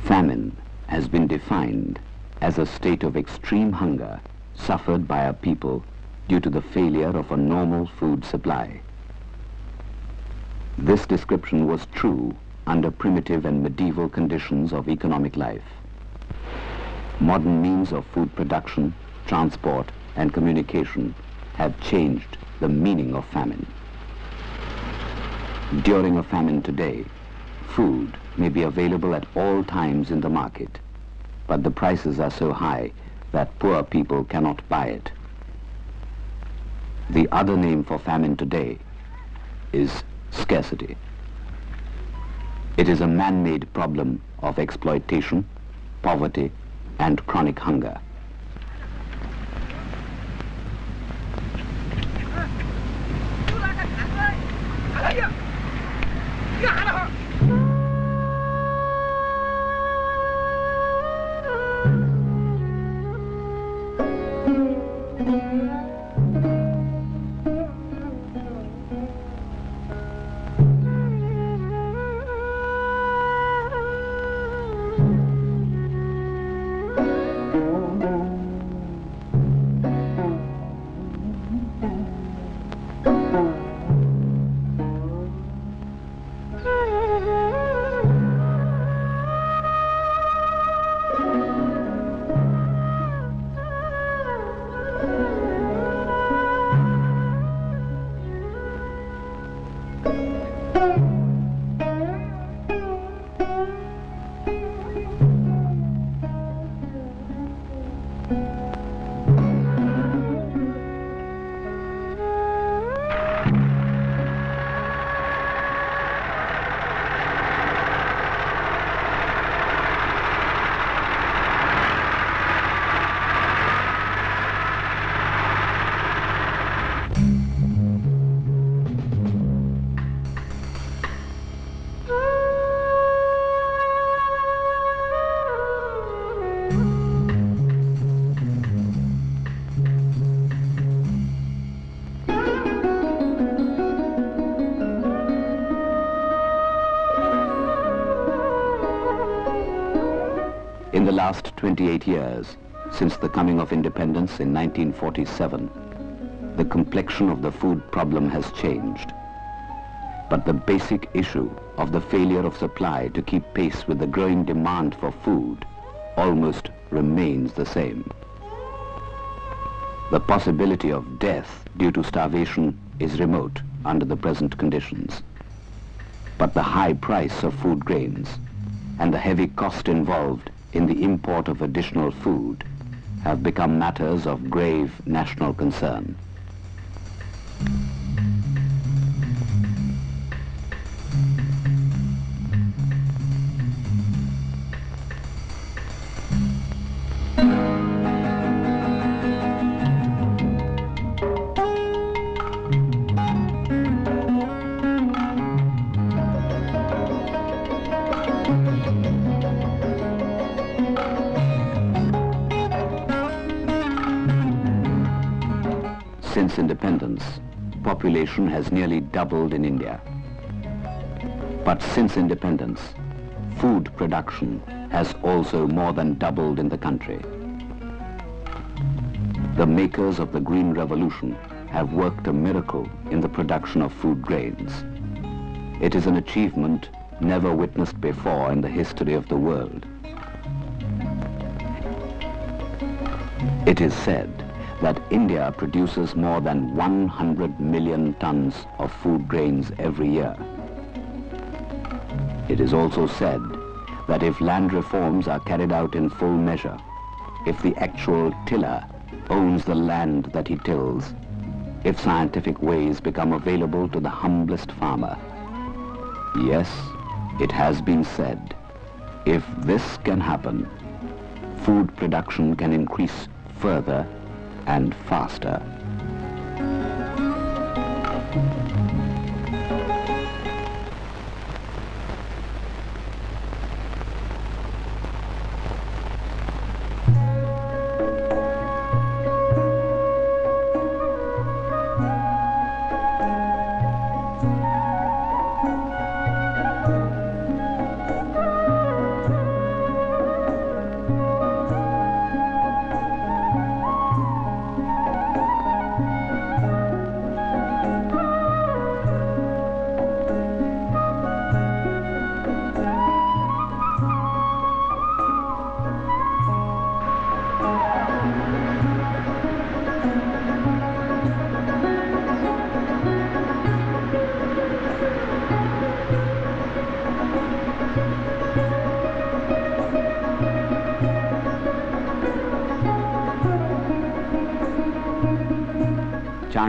Famine has been defined as a state of extreme hunger suffered by a people due to the failure of a normal food supply. This description was true under primitive and medieval conditions of economic life. Modern means of food production, transport, and communication have changed the meaning of famine. During a famine today, food may be available at all times in the market, but the prices are so high that poor people cannot buy it. The other name for famine today is scarcity. It is a man-made problem of exploitation, poverty, and chronic hunger. In the last 28 years, since the coming of independence in 1947, the complexion of the food problem has changed. But the basic issue of the failure of supply to keep pace with the growing demand for food almost remains the same. The possibility of death due to starvation is remote under the present conditions. But the high price of food grains and the heavy cost involved in the import of additional food have become matters of grave national concern. Since independence, population has nearly doubled in India. But since independence, food production has also more than doubled in the country. The makers of the Green Revolution have worked a miracle in the production of food grains. It is an achievement never witnessed before in the history of the world. It is said that India produces more than 100 million tons of food grains every year. It is also said that if land reforms are carried out in full measure, if the actual tiller owns the land that he tills, if scientific ways become available to the humblest farmer, yes, it has been said, if this can happen, food production can increase further and faster.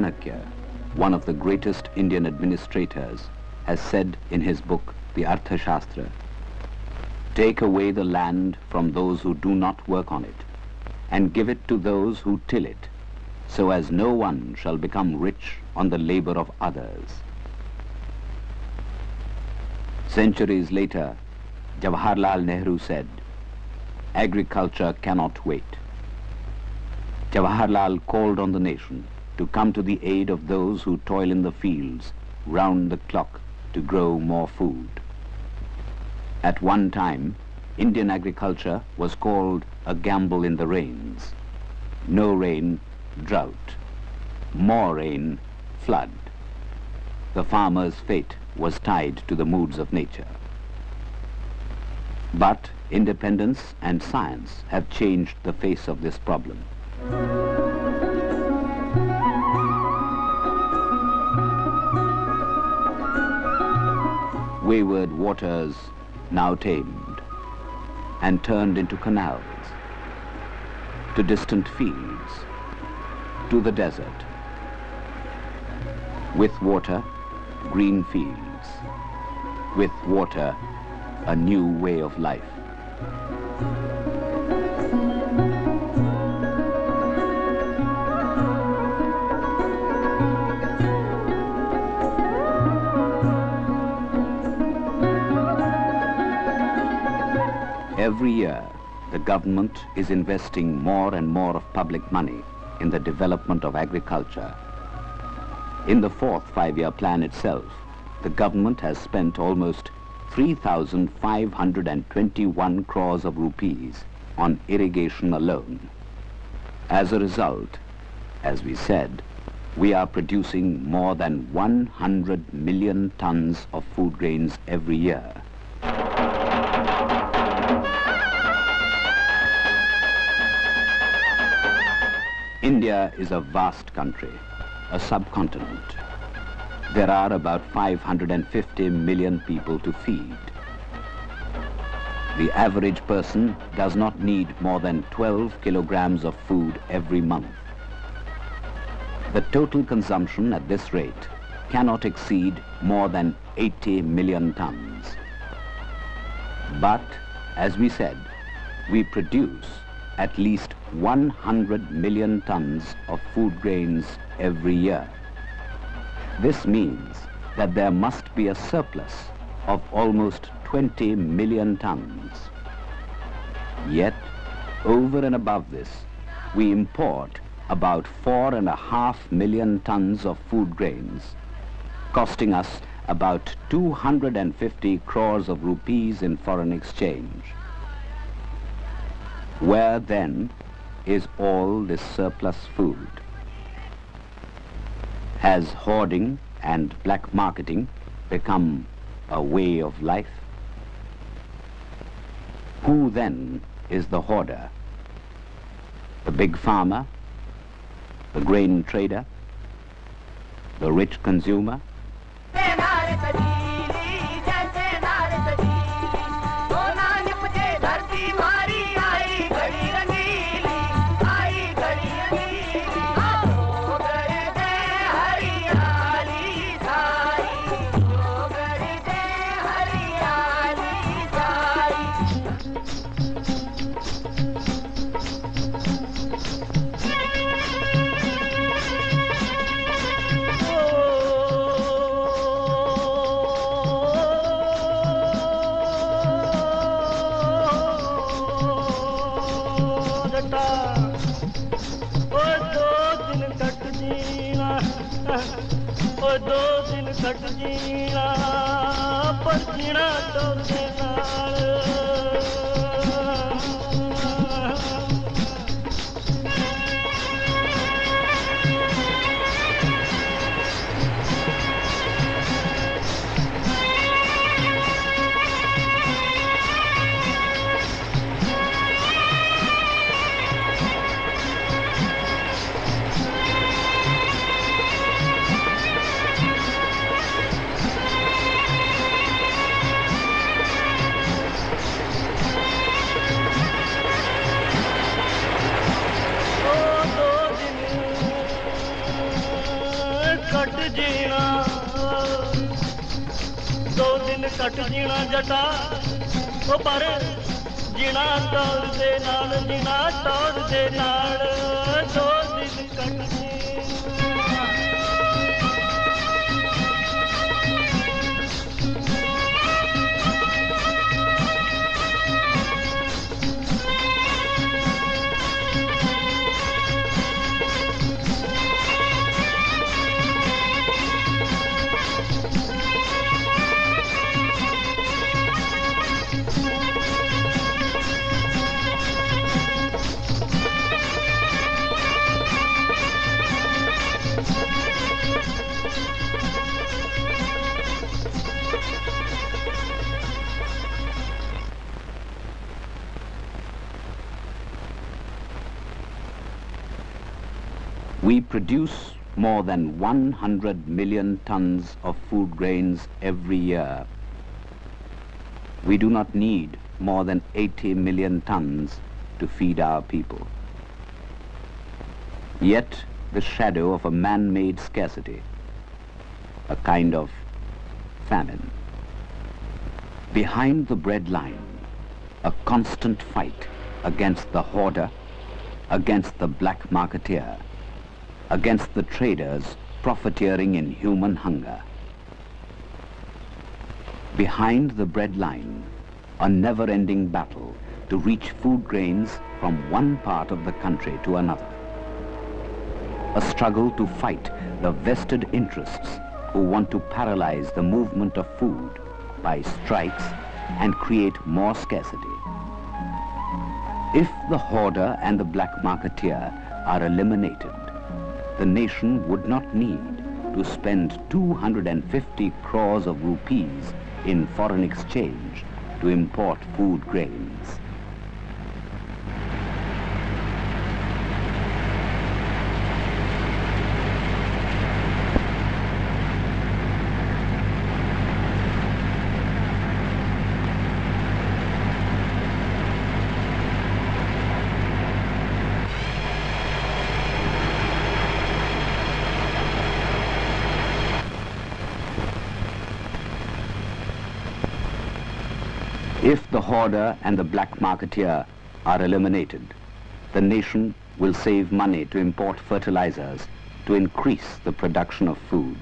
Chanakya, one of the greatest Indian administrators, has said in his book, The Arthashastra, "Take away the land from those who do not work on it, and give it to those who till it, so as no one shall become rich on the labor of others." Centuries later, Jawaharlal Nehru said, "Agriculture cannot wait." Jawaharlal called on the nation to come to the aid of those who toil in the fields round the clock to grow more food. At one time, Indian agriculture was called a gamble in the rains. No rain, drought. More rain, flood. The farmer's fate was tied to the moods of nature. But independence and science have changed the face of this problem. Wayward waters now tamed and turned into canals, to distant fields, to the desert. With water, green fields. With water, a new way of life. Every year, the government is investing more and more of public money in the development of agriculture. In the fourth five-year plan itself, the government has spent almost 3,521 crores of rupees on irrigation alone. As a result, as we said, we are producing more than 100 million tons of food grains every year. India is a vast country, a subcontinent. There are about 550 million people to feed. The average person does not need more than 12 kilograms of food every month. The total consumption at this rate cannot exceed more than 80 million tons. But, as we said, we produce at least 100 million tons of food grains every year. This means that there must be a surplus of almost 20 million tons. Yet, over and above this, we import about 4.5 million tons of food grains, costing us about 250 crores of rupees in foreign exchange. Where then is all this surplus food? Has hoarding and black marketing become a way of life? Who then is the hoarder? The big farmer? The grain trader? The rich consumer? जीना दो दिन कट जीना जटा ओ पर जीना तौर दे नाल जीना तौर दे नाल दो दिन कट जीना We produce more than 100 million tons of food grains every year. We do not need more than 80 million tons to feed our people. Yet the shadow of a man-made scarcity, a kind of famine. Behind the breadline, a constant fight against the hoarder, against the black-marketeer, against the traders profiteering in human hunger. Behind the breadline, a never-ending battle to reach food grains from one part of the country to another. A struggle to fight the vested interests who want to paralyze the movement of food by strikes and create more scarcity. If the hoarder and the black-marketeer are eliminated, the nation would not need to spend 250 crores of rupees in foreign exchange to import food grains. If the hoarder and the black-marketeer are eliminated, the nation will save money to import fertilizers to increase the production of food.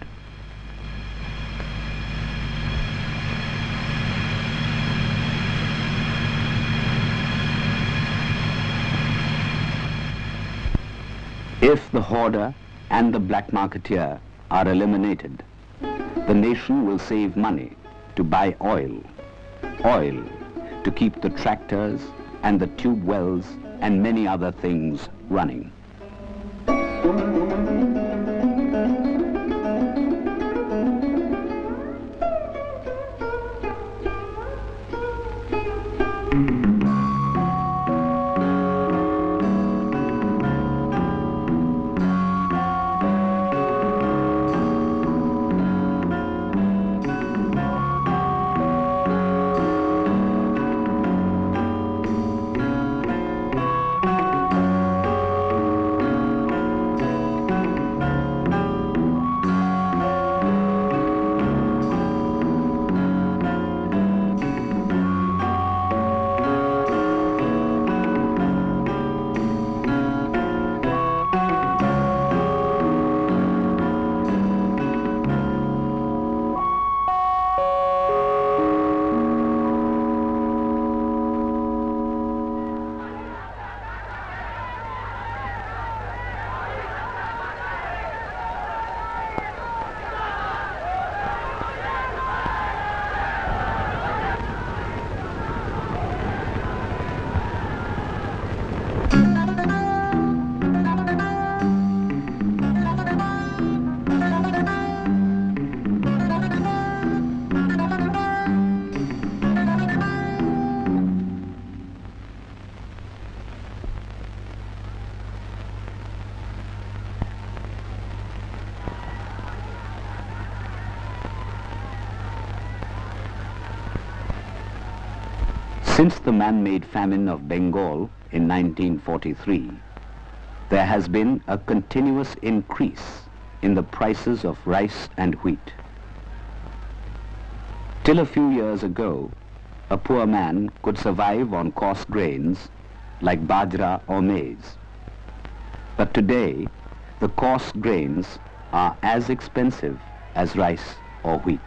If the hoarder and the black-marketeer are eliminated, the nation will save money to buy oil to keep the tractors and the tube wells and many other things running. Since the man-made famine of Bengal in 1943, there has been a continuous increase in the prices of rice and wheat. Till a few years ago, a poor man could survive on coarse grains like bajra or maize. But today, the coarse grains are as expensive as rice or wheat.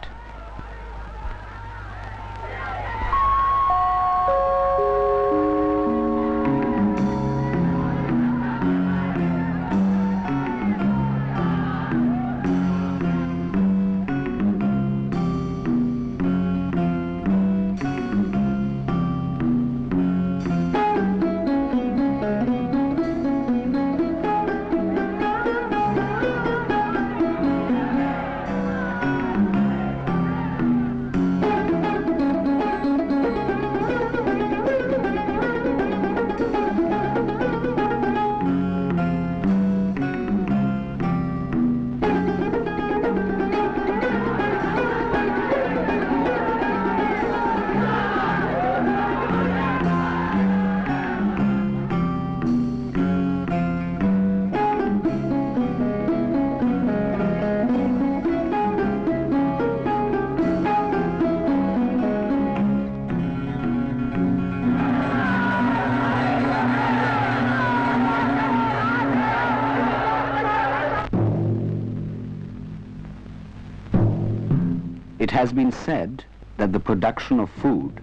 It has been said that the production of food,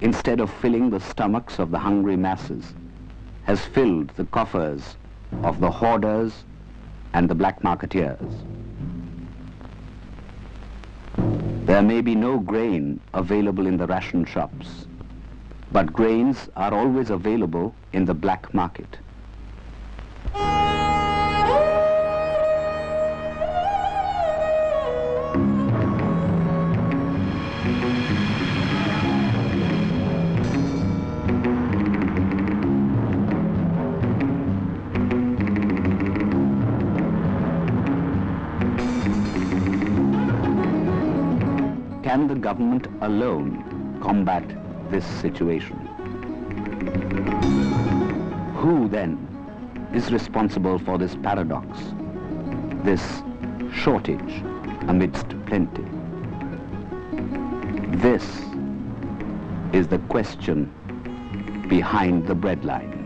instead of filling the stomachs of the hungry masses, has filled the coffers of the hoarders and the black-marketeers. There may be no grain available in the ration shops, but grains are always available in the black market. Can the government alone combat this situation? Who then is responsible for this paradox, this shortage amidst plenty? This is the question behind the breadline.